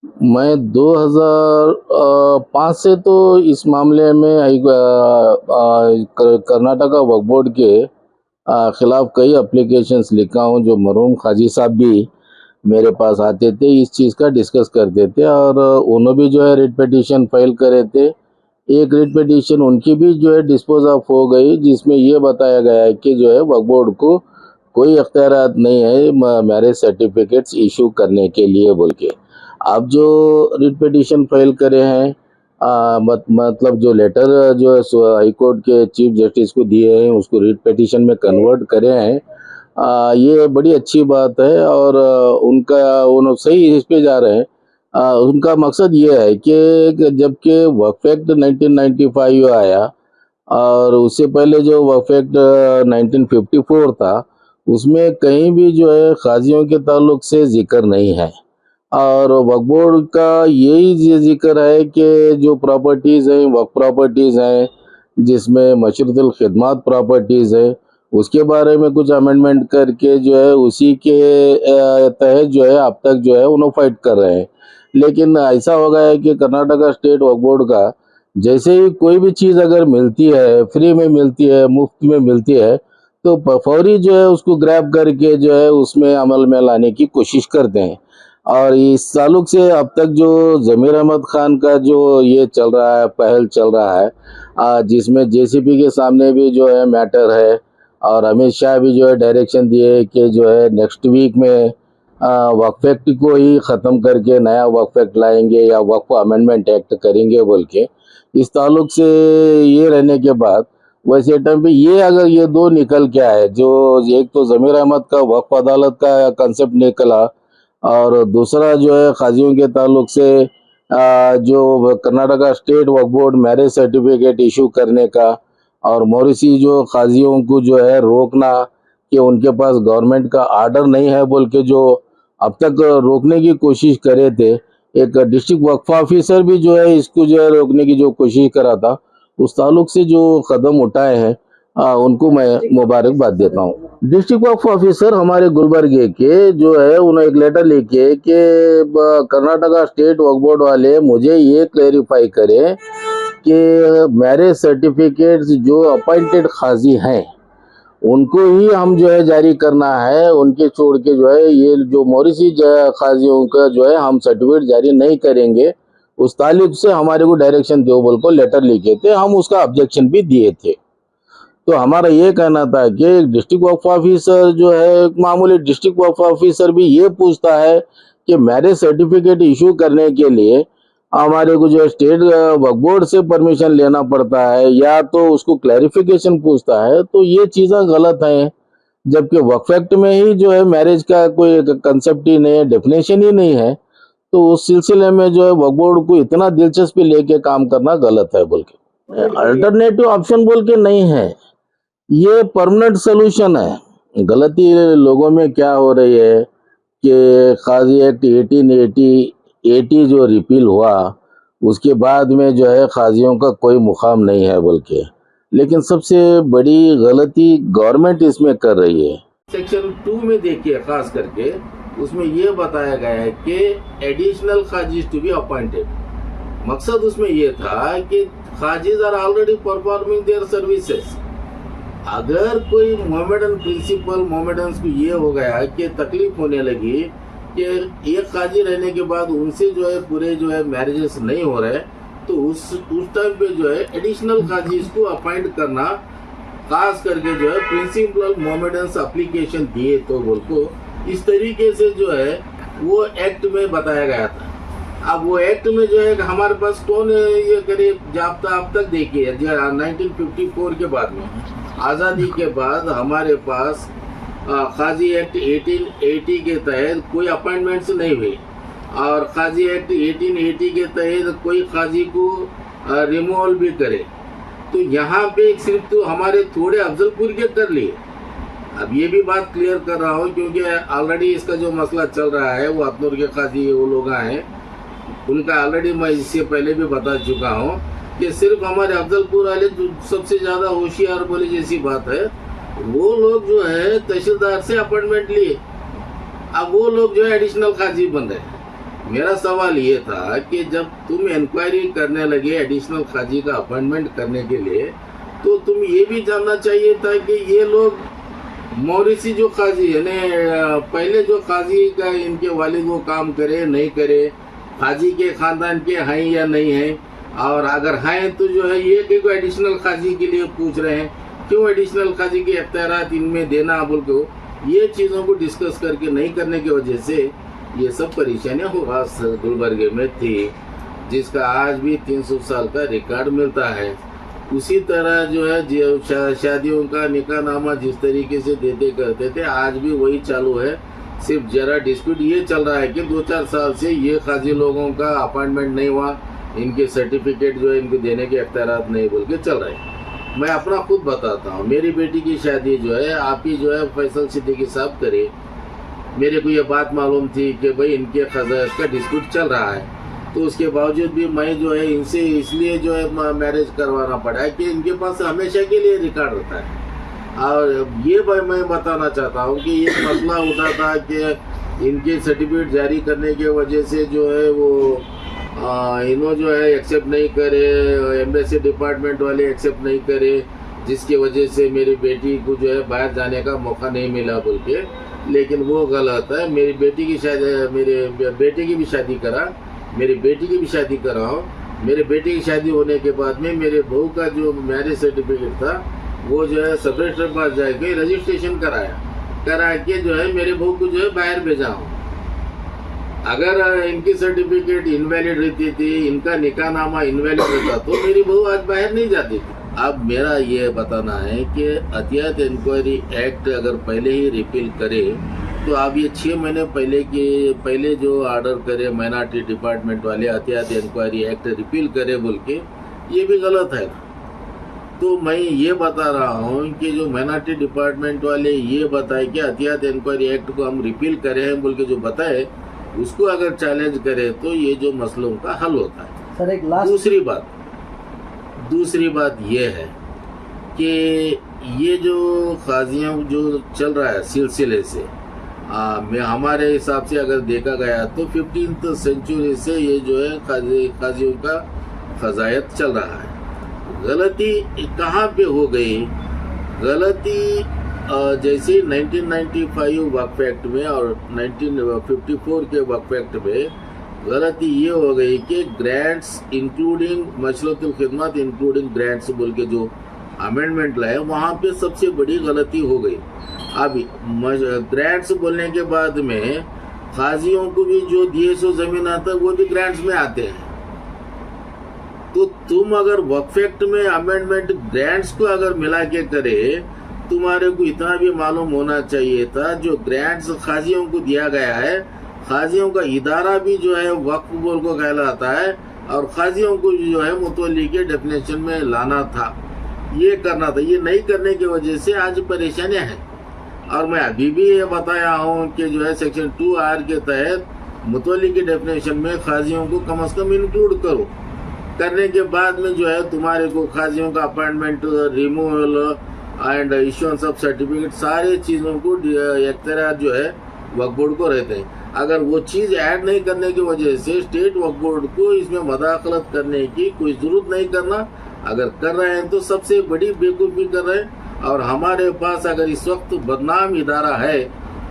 मैं 2005 से तो इस मामले में कर्नाटका वक्फ बोर्ड के खिलाफ कई एप्लीकेशंस लिखा हूँ। जो मरहूम खाजी साहब भी मेरे पास आते थे, इस चीज़ का डिस्कस करते थे और उन्होंने भी जो है रिट पिटीशन फाइल करे थे। एक रिट पिटीशन उनकी भी जो है डिस्पोज ऑफ हो गई, जिसमें ये बताया गया है कि जो है वक्फ बोर्ड को कोई अख्तियारात नहीं है मैरिज सर्टिफिकेट्स इशू करने के लिए बोल के। आप जो रिट पिटीशन फाइल करे हैं, मतलब जो लेटर जो है हाई कोर्ट के चीफ जस्टिस को दिए हैं, उसको रिट पिटीशन में कन्वर्ट करे हैं। ये बड़ी अच्छी बात है और उनका उन सही इस पे जा रहे हैं। उनका मकसद ये है कि जबकि वक्फ एक्ट 1995 आया और उससे पहले जो वक्फ एक्ट 1954 था, उसमें कहीं भी जो है काजियों के ताल्लुक से जिक्र नहीं है। और वक्फ बोर्ड का यही जिक्र है कि जो प्रॉपर्टीज़ हैं, वक्फ प्रॉपर्टीज़ हैं, जिसमें मशरूतुल खिदमत प्रॉपर्टीज़ है, उसके बारे में कुछ अमेंडमेंट करके जो है उसी के तहत जो है अब तक जो है उन्होंने फाइट कर रहे हैं। लेकिन ऐसा हो गया है कि कर्नाटका स्टेट वक्फ बोर्ड का जैसे ही कोई भी चीज़ अगर मिलती है, फ्री में मिलती है, मुफ्त में मिलती है, तो फौरी जो है उसको ग्रैब करके जो है उसमें अमल में लाने की कोशिश करते हैं। और इस ताल्लुक से अब तक जो ज़मीर अहमद खान का जो ये चल रहा है, पहल चल रहा है, जिसमें जेसीपी के सामने भी जो है मैटर है और अमित शाह भी जो है डायरेक्शन दिए कि जो है नेक्स्ट वीक में वक्फ एक्ट को ही ख़त्म करके नया वक्फ एक्ट लाएंगे या वक्फ अमेंडमेंट एक्ट करेंगे बोल के। इस ताल्लुक से ये रहने के बाद वैसे टाइम पे ये अगर ये दो निकल के आए, जो एक तो ज़मीर अहमद का वक्फ अदालत का कंसेप्ट निकला और दूसरा जो है काजियों के ताल्लुक से जो कर्नाटका स्टेट वक्फ बोर्ड मैरिज सर्टिफिकेट इशू करने का और मॉरिसी जो काजियों को जो है रोकना कि उनके पास गवर्नमेंट का आर्डर नहीं है बोल के जो अब तक रोकने की कोशिश करे थे। एक डिस्ट्रिक्ट वक्फ ऑफिसर भी जो है इसको जो है रोकने की जो कोशिश करा था, उस ताल्लुक से जो कदम उठाए हैं, उनको मैं मुबारकबाद देता हूँ। डिस्ट्रिक्ट वक्फ ऑफिसर हमारे गुलबर्गे के जो है उन्होंने एक लेटर लिखे कि कर्नाटका स्टेट वक्फ बोर्ड वाले मुझे ये क्लेरिफाई करें कि मैरिज सर्टिफिकेट्स जो अपॉइंटेड काजी हैं उनको ही हम जो है जारी करना है, उनके छोड़ के जो है ये जो मॉरिसी काजियों का जो है हम सर्टिफिकेट जारी नहीं करेंगे। उस ताल्लुक से हमारे को डायरेक्शन दो बोल को लेटर लिखे थे, हम उसका ऑब्जेक्शन भी दिए थे। तो हमारा ये कहना था कि डिस्ट्रिक्ट वक्फ ऑफिसर जो है, एक मामूली डिस्ट्रिक्ट वक्फ ऑफिसर भी ये पूछता है कि मैरिज सर्टिफिकेट इशू करने के लिए हमारे को जो स्टेट वक्फ बोर्ड से परमिशन लेना पड़ता है या तो उसको क्लैरिफिकेशन पूछता है, तो ये चीज़ें गलत हैं। जबकि वक्फ एक्ट में ही जो है मैरिज का कोई कंसेप्ट ही नहीं है, डेफिनेशन ही नहीं है। तो उस सिलसिले में जो है वक्फ बोर्ड को इतना दिलचस्पी लेके काम करना गलत है बोल के। अल्टरनेटिव ऑप्शन बोल के नहीं है, ये परमानेंट सोल्यूशन है। गलती लोगों में क्या हो रही है कि काजी एक्ट 1880 जो रिपील हुआ, उसके बाद में जो है काजियों का कोई मुकाम नहीं है बोल के। लेकिन सबसे बड़ी गलती गवर्नमेंट इसमें कर रही है। सेक्शन 2 में देखिए, खास करके उसमें ये बताया गया है कि additional qazis to be appointed. मकसद उसमें ये था कि qazis are already performing their services. अगर कोई मोहम्मदन प्रिंसिपल मोहम्मदन्स को ये हो गया कि तकलीफ होने लगी कि एक काजी रहने के बाद उनसे जो है पूरे जो है मैरिजेस नहीं हो रहे, तो उस टाइम पे जो है एडिशनल काजीज को अपॉइंट करना, खास करके जो है प्रिंसिपल मोहम्मदन्स एप्लीकेशन दिए तो बोल को, इस तरीके से जो है वो एक्ट में बताया गया था। अब वो एक्ट में जो है हमारे पास कौन ये करीब जाब्ता अब तक देखिए 1954 के बाद में, आज़ादी के बाद हमारे पास काजी एक्ट 1880 के तहत कोई अपॉइंटमेंट्स नहीं हुई और काजी एक्ट 1880 के तहत कोई काजी को रिमूवल भी करे। तो यहाँ पे सिर्फ तो हमारे थोड़े अफजलपुर के कर लिए। अब ये भी बात क्लियर कर रहा हूँ क्योंकि ऑलरेडी इसका जो मसला चल रहा है, वो अतनूर के काजी वो लोग हैं, उनका ऑलरेडी मैं इससे पहले भी बता चुका हूँ कि सिर्फ हमारे अफजलपुर वाले जो सबसे ज़्यादा होशियार बोले जैसी बात है, वो लोग जो है तहसीलदार से अपॉइंटमेंट लिए, अब वो लोग जो है एडिशनल काजी बन रहे हैं। मेरा सवाल ये था कि जब तुम इंक्वायरी करने लगे एडिशनल खाजी का अपॉइंटमेंट करने के लिए, तो तुम ये भी जानना चाहिए था कि ये लोग मौरिसी जो खाजी है ने, पहले जो खाजी का इनके वालिद वो काम करे नहीं करे, खाजी के खानदान के हैं या नहीं हैं, और अगर हैं तो जो है ये क्यों एडिशनल खाजी के लिए पूछ रहे हैं, क्यों एडिशनल खाजी के इख्तियारात इनमें देना बोल के, ये चीज़ों को डिस्कस करके नहीं करने की वजह से ये सब परेशानियाँ गुलबर्गे में थी, जिसका आज भी 300 साल का रिकॉर्ड मिलता है। उसी तरह जो है शादियों का निकाहनामा जिस तरीके से देते करते थे, आज भी वही चालू है। सिर्फ जरा डिस्प्यूट ये चल रहा है कि 2-4 साल से ये काजी लोगों का अपॉइंटमेंट नहीं हुआ, इनके सर्टिफिकेट जो है इनको देने के अख्तियारात नहीं बोल के चल रहे हैं। मैं अपना खुद बताता हूँ, मेरी बेटी की शादी जो है आप ही जो है फैसल सिद्दीकी साहब करे। मेरे को ये बात मालूम थी कि भाई इनके खजाइज का डिस्प्यूट चल रहा है, तो उसके बावजूद भी मैं जो है इनसे इसलिए जो है मैरिज करवाना पड़ा है कि इनके पास हमेशा के लिए रिकॉर्ड रहता है। और ये मैं बताना चाहता हूँ कि ये मसला उठा था कि इनके सर्टिफिकेट जारी करने की वजह से जो है वो इन्हों जो है एक्सेप्ट नहीं करे, एम्बेसी डिपार्टमेंट वाले एक्सेप्ट नहीं करे, जिसकी वजह से मेरी बेटी को जो है बाहर जाने का मौका नहीं मिला बोल के। लेकिन वो गलत है। मेरी बेटी की शादी, मेरे बेटे की भी शादी करा, मेरी बेटी की भी शादी कराओ। मेरे बेटे की शादी होने के बाद में मेरे बहू का जो मैरिज सर्टिफिकेट था वो जो है सब रजिस्टर पास जाके रजिस्ट्रेशन करा के जो है मेरे बहू को जो है बाहर भेजा हूँ। अगर इनकी सर्टिफिकेट इनवैलिड रहती थी, इनका निकाहनामा इनवैलिड रहता तो मेरी बहू आज बाहर नहीं जाती थी। अब मेरा ये बताना है कि अतियात इंक्वायरी एक्ट अगर पहले ही रिपील करे तो आप ये 6 महीने पहले जो ऑर्डर करे माइनॉरिटी डिपार्टमेंट वाले अतियात इंक्वायरी एक्ट रिपील करे बोल के, ये भी गलत है। तो मैं ये बता रहा हूँ कि जो माइनॉरिटी डिपार्टमेंट वाले ये बताए कि अतियात इंक्वायरी एक्ट को हम रिपील करे हैं बोल के जो बताए, उसको अगर चैलेंज करे तो ये जो मसलों का हल होता है। सर एक लास्ट दूसरी बात ये है कि ये जो काजियों जो चल रहा है सिलसिले से, मैं हमारे हिसाब से अगर देखा गया तो 15th सेंचुरी से ये जो है काजियों का खजायत चल रहा है। गलती कहाँ पे हो गई? गलती जैसे 1995 वक्फ एक्ट में और 1954 के वक्फ एक्ट में गलती ये हो गई कि ग्रांट्स इंक्लूडिंग मशरूतुल खिदमत इंक्लूडिंग ग्रांट्स बोल के जो अमेंडमेंट लाए, वहाँ पे सबसे बड़ी गलती हो गई। अब ग्रांट्स बोलने के बाद में काजियों को भी जो दिए सो जमीन आता है वो भी ग्रांट्स में आते हैं। तो तुम अगर वक्फ एक्ट में अमेंडमेंट ग्रांट्स को अगर मिला के करे, तुम्हारे को इतना भी मालूम होना चाहिए था जो ग्रांट्स काजियों को दिया गया है, काजियों का इदारा भी जो है वक्फ बोर्ड को कहलाता है और काजियों को जो है मुतवल्ली के डेफिनेशन में लाना था, ये करना था। ये नहीं करने की वजह से आज परेशानियां हैं। और मैं अभी भी ये बताया हूँ कि जो है सेक्शन 2R के तहत मुतवल्ली के डेफिनेशन में काजियों को कम से कम इंक्लूड करो। करने के बाद में जो है तुम्हारे को काजियों का appointment, removal and issuance of certificate, सारे चीज़ों को इख्तियार जो है वक्फ बोर्ड को रहते हैं। अगर वो चीज़ ऐड नहीं करने की वजह से स्टेट वक्फ बोर्ड को इसमें मदाखलत करने की कोई ज़रूरत नहीं करना। अगर कर रहे हैं तो सबसे बड़ी बेवकूफ़ी कर रहे हैं। और हमारे पास अगर इस वक्त बदनाम इदारा है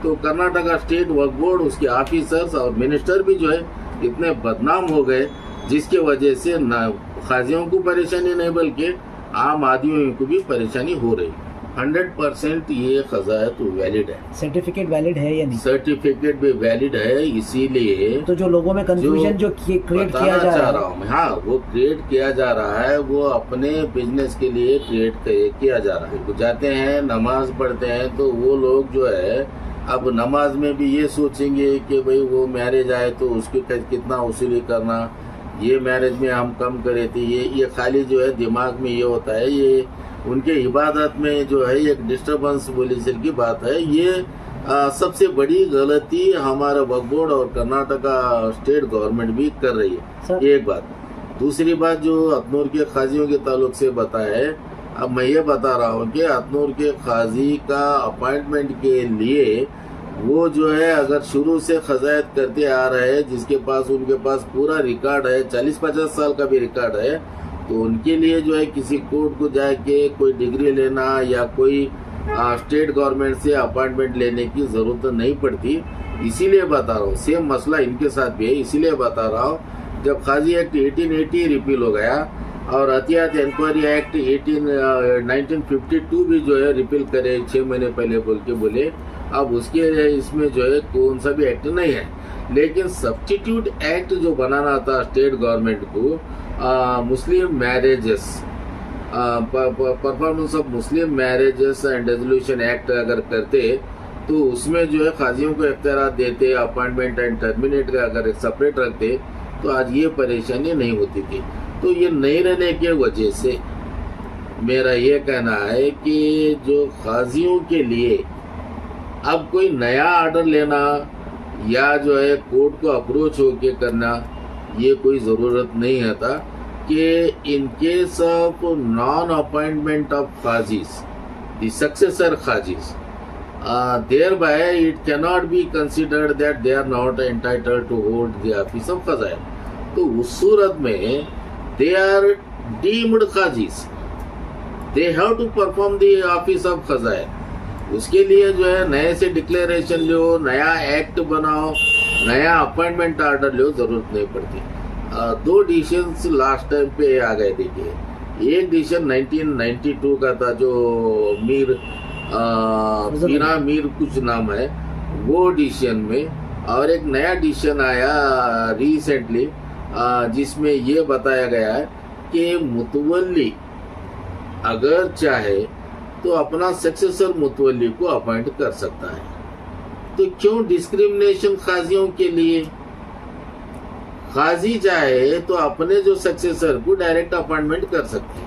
तो कर्नाटका स्टेट वक्फ बोर्ड, उसके ऑफिसर्स और मिनिस्टर भी जो है इतने बदनाम हो गए, जिसके वजह से न काजियों को परेशानी नहीं बल्कि आम आदमियों को भी परेशानी हो रही। 100% ये खजायत वैलिड है। सर्टिफिकेट वैलिड है या नहीं? सर्टिफिकेट भी वैलिड है, इसीलिए तो जो लोगों में कंफ्यूजन जो क्रिएट किया जा रहा है, हाँ वो क्रिएट किया जा रहा है, वो अपने बिजनेस के लिए क्रिएट किया जा रहा है। जाते हैं नमाज पढ़ते हैं तो वो लोग जो है अब नमाज में भी ये सोचेंगे कि भाई वो मैरिज आए तो उसकी कितना वसूली करना, ये मैरिज में हम कम करे थे, ये खाली जो है दिमाग में ये होता है। ये उनके इबादत में जो है एक डिस्टर्बेंस बोली की बात है। ये सबसे बड़ी गलती हमारा वक्फ बोर्ड और कर्नाटका स्टेट गवर्नमेंट भी कर रही है। एक बात। दूसरी बात जो अतनूर के काजियों के ताल्लुक से बताया है, अब मैं ये बता रहा हूँ कि अतनूर के काजी का अपॉइंटमेंट के लिए वो जो है अगर शुरू से खजायत करते आ रहे हैं, जिसके पास उनके पास पूरा रिकॉर्ड है, 40-50 साल का भी रिकॉर्ड है, तो उनके लिए जो है किसी कोर्ट को जाके कोई डिग्री लेना या कोई स्टेट गवर्नमेंट से अपॉइंटमेंट लेने की जरूरत नहीं पड़ती। इसीलिए बता रहा हूँ, सेम मसला इनके साथ भी है, इसीलिए बता रहा हूँ। जब काजी एक्ट 1880 रिपील हो गया और एहतियात इंक्वायरी एक्ट 1952 भी जो है रिपील करे 6 महीने पहले बोले, अब उसके इसमें जो है कौन सा भी एक्ट नहीं है। लेकिन सब्स्टिट्यूट एक्ट जो बनाना था स्टेट गवर्नमेंट को, Muslim marriages, performance of Muslim marriages and resolution act अगर करते तो उसमें जो है काजियों को इख्तियार देते, अपॉइंटमेंट एंड टर्मिनेट का अगर सेपरेट रखते तो आज ये परेशानी नहीं होती थी। तो ये नहीं रहने के वजह से मेरा ये कहना है कि जो काजियों के लिए अब कोई नया ऑर्डर लेना या जो है कोर्ट को अप्रोच होके करना, ये कोई ज़रूरत नहीं है था कि in case of non appointment of qazis, the successor qazis, thereby it cannot be considered that they are not entitled to hold the office of qazaim. तो उस सूरत में they are deemed qazis, they have to perform the office of qazaim. उसके लिए जो है नए से declaration लो, नया एक्ट बनाओ, नया अपॉइंटमेंट ऑर्डर लो, जरूरत नहीं पड़ती। 2 डिसीजंस लास्ट टाइम पे आ गए। देखिए, एक डिसीजन 1992 का था जो मीर कुछ नाम है, वो डिसीजन में, और एक नया डिसीजन आया रिसेंटली जिसमें ये बताया गया है कि मुतवल्ली अगर चाहे तो अपना सक्सेसर मुतवल्ली को अपॉइंट कर सकता है। तो क्यों डिस्क्रिमिनेशन काजियों के लिए? काजी चाहे तो अपने जो सक्सेसर को डायरेक्ट अपॉइंटमेंट कर सकते हैं।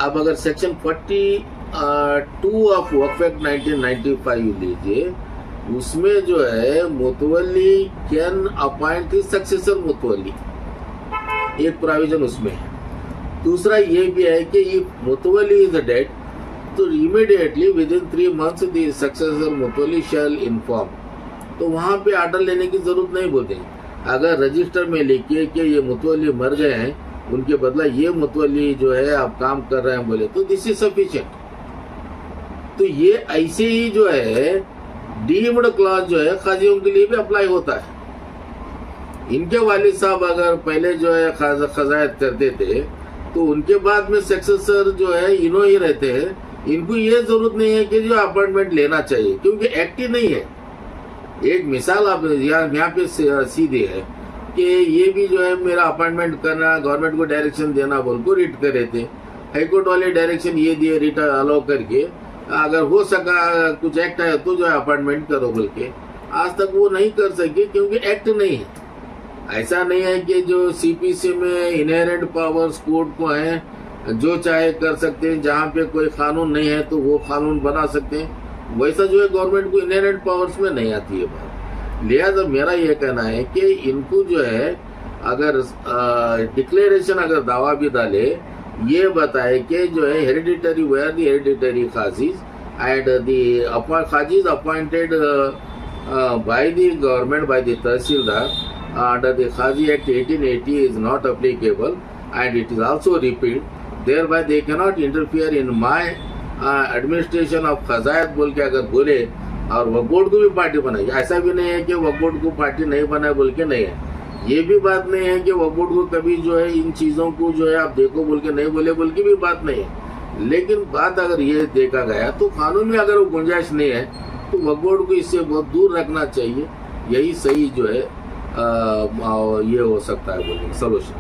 अब अगर सेक्शन 42 ऑफ वक्फ एक्ट 1995 लीजिए, उसमें जो है मुतवल्ली कैन अपॉइंट द सक्सेसर मुतवल्ली, एक प्रोविजन उसमें है। दूसरा ये भी है कि ये मुतवल्ली इज डेड तो immediately within 3 months the successor mutawalli shall inform. तो वहां पे ऑर्डर लेने की जरूरत नहीं बोलते। अगर रजिस्टर में लिखिए कि ये मुतवल्ली मर गए हैं, उनके बदला ये मुतवल्ली जो है आप काम कर रहे हैं बोले, तो दिस इज सफिशिएंट। तो ये ऐसे ही जो है डीम्ड क्लॉज जो है काजियों के लिए भी अप्लाई होता है। इनके वालिद साहब अगर पहले जो है खजायत करते थे तो उनके बाद में सक्सेसर जो है इन्हों ही रहते हैं। इनको ये जरूरत नहीं है कि जो अपॉइंटमेंट लेना चाहिए, क्योंकि एक्ट ही नहीं है। एक मिसाल आप यहाँ पे सीधे है कि ये भी जो है मेरा अपॉइंटमेंट करना, गवर्नमेंट को डायरेक्शन देना बोल को रिट करे थे। हाईकोर्ट वाले डायरेक्शन ये दिए रिट अलाउ करके, अगर हो सका कुछ एक्ट है तो जो है अपॉइंटमेंट करो बोल के, आज तक वो नहीं कर सके क्योंकि एक्ट नहीं है। ऐसा नहीं है कि जो सीपीसी में इनहेरेंट पावर्स कोर्ट को हैं, जो चाहे कर सकते हैं, जहाँ पे कोई कानून नहीं है तो वो कानून बना सकते हैं, वैसा जो है गवर्नमेंट को इनहेरेंट पावर्स में नहीं आती है बात। लिहाजा मेरा ये कहना है कि इनको जो है अगर डिक्लेरेशन अगर दावा भी डाले, ये बताए कि जो है hereditary where the hereditary qazis and the qazis appointed by the government by the tahsildar under the Qazi Act 1880 is not applicable and it is also repealed, thereby they cannot interfere in my administration of खजायत बोल के अगर बोले और वक्फ board को भी party बनाई। ऐसा भी नहीं है कि वक्फ बोर्ड को पार्टी नहीं बनाए बोल के नहीं है। ये भी बात नहीं है कि वक्फ बोर्ड को कभी जो है इन चीज़ों को जो है आप देखो बोल के नहीं बोले बोल की भी बात नहीं है। लेकिन बात अगर ये देखा गया तो कानून में अगर वो गुंजाइश नहीं है तो वक्फ बोर्ड को इससे बहुत दूर रखना चाहिए। यही सही जो है ये हो सकता है बोलिए सोल्यूशन।